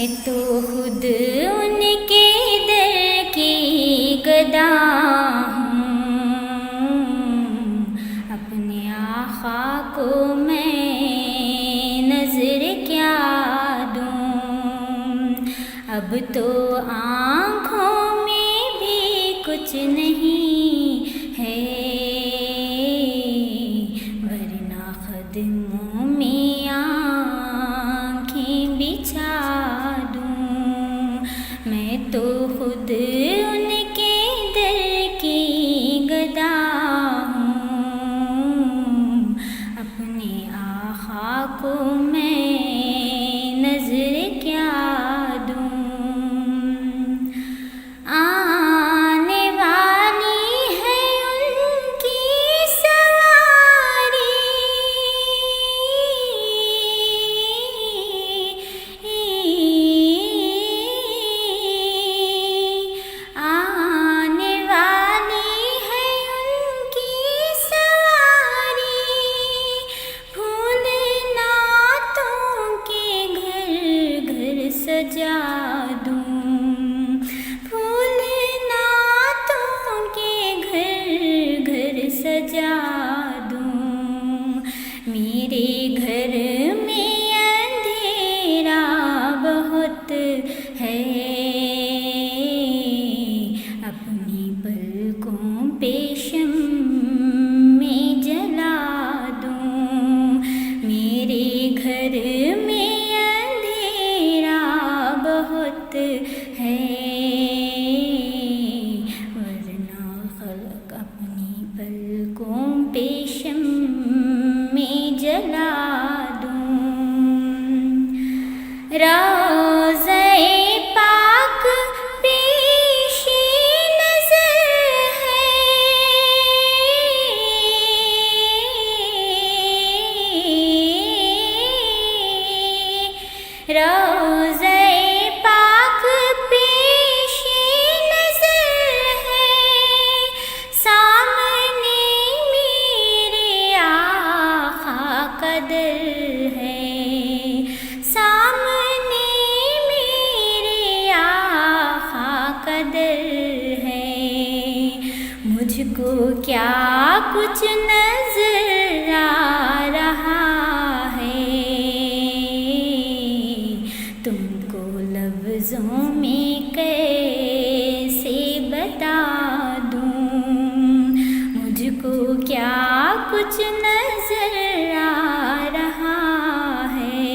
मैं तो खुद उनके दर की गदा हूँ, अपने आका को मैं नजर क्या दूँ। अब तो आँखों में भी कुछ नहीं है, वरना कदमों में आँखें बिछा दूँ। मैं तो खुद उनके दर की गदा हूँ, अपने आका को मैं नजर क्या दूँ। आने वाली है उनकी सवारी, आने वाली है उनकी सवारी। फूल नातों के घर घर सजा दूँ, फूल नातों के घर घर सजा दूँ। मेरे घर में अंधेरा बहुत है, अपनी पलकों पे शम्में जला दूँ। मेरे घर में अंधेरा बहुत है, वरना खलक अपनी पलकों पे शम्में जला दूँ। रोज़े पाक पेशे नज़र है, रोज़े पाक पेशे नज़र है। सामने मेरे आका का दर है, सामने मेरे आका का दर है। मुझको क्या कुछ नजर आ रहा है, तुमको लफ्ज़ों में कैसे बता दूँ। मुझको क्या कुछ नजर आ रहा है,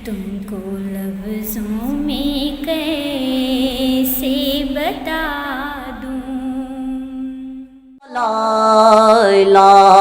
तुमको लफ्ज़ों में कैसे बता दूँ। ला इलाहा